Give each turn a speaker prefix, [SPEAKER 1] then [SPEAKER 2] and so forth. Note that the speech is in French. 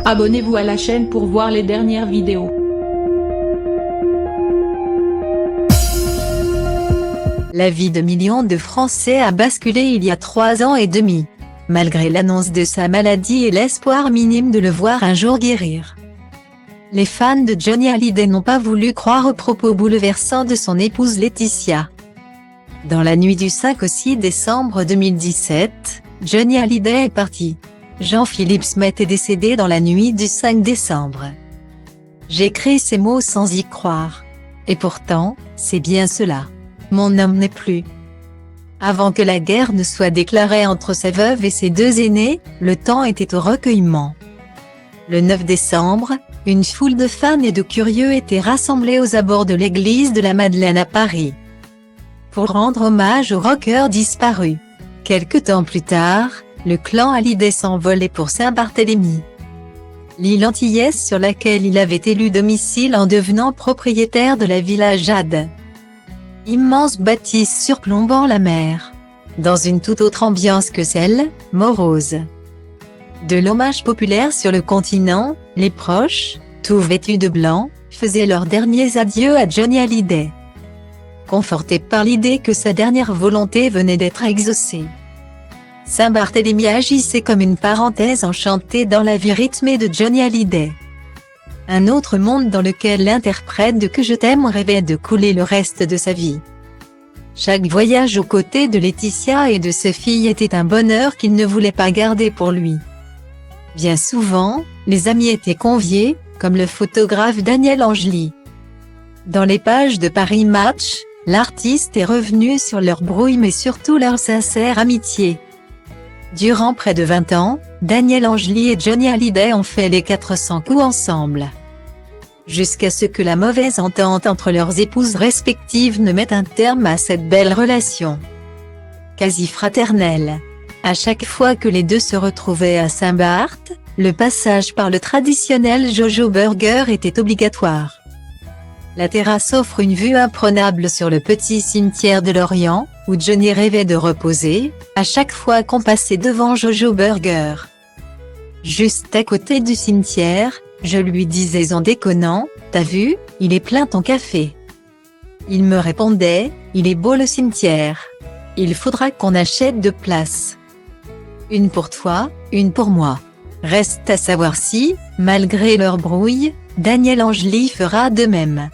[SPEAKER 1] Abonnez-vous à la chaîne pour voir les dernières vidéos.
[SPEAKER 2] La vie de millions de Français a basculé il y a 3 ans et demi. Malgré l'annonce de sa maladie et l'espoir minime de le voir un jour guérir. Les fans de Johnny Hallyday n'ont pas voulu croire aux propos bouleversants de son épouse Laetitia. Dans la nuit du 5 au 6 décembre 2017, Johnny Hallyday est parti. Jean-Philippe Smet est décédé dans la nuit du 5 décembre. J'écris ces mots sans y croire. Et pourtant, c'est bien cela. Mon homme n'est plus. Avant que la guerre ne soit déclarée entre sa veuve et ses 2 aînés, le temps était au recueillement. Le 9 décembre, une foule de fans et de curieux était rassemblée aux abords de l'église de la Madeleine à Paris. Pour rendre hommage au rocker disparu. Quelque temps plus tard, le clan Hallyday s'envolait pour Saint-Barthélemy. L'île antillaise sur laquelle il avait élu domicile en devenant propriétaire de la Villa Jade. Immense bâtisse surplombant la mer. Dans une toute autre ambiance que celle, morose. De l'hommage populaire sur le continent, les proches, tout vêtus de blanc, faisaient leurs derniers adieux à Johnny Hallyday. Confortés par l'idée que sa dernière volonté venait d'être exaucée. Saint-Barthélemy agissait comme une parenthèse enchantée dans la vie rythmée de Johnny Hallyday. Un autre monde dans lequel l'interprète de Que je t'aime rêvait de couler le reste de sa vie. Chaque voyage aux côtés de Laetitia et de ses filles était un bonheur qu'il ne voulait pas garder pour lui. Bien souvent, les amis étaient conviés, comme le photographe Daniel Angely. Dans les pages de Paris Match, l'artiste est revenu sur leur brouille mais surtout leur sincère amitié. Durant près de 20 ans, Daniel Angely et Johnny Hallyday ont fait les 400 coups ensemble. Jusqu'à ce que la mauvaise entente entre leurs épouses respectives ne mette un terme à cette belle relation. Quasi fraternelle. À chaque fois que les deux se retrouvaient à Saint-Barth, le passage par le traditionnel Jojo Burger était obligatoire. La terrasse offre une vue imprenable sur le petit cimetière de Lorient, où Johnny rêvait de reposer, à chaque fois qu'on passait devant Jojo Burger. Juste à côté du cimetière, je lui disais en déconnant, « T'as vu, il est plein ton café ». Il me répondait, « Il est beau le cimetière. Il faudra qu'on achète 2 places. Une pour toi, une pour moi. » Reste à savoir si, malgré leur brouille, Daniel Angely fera de même.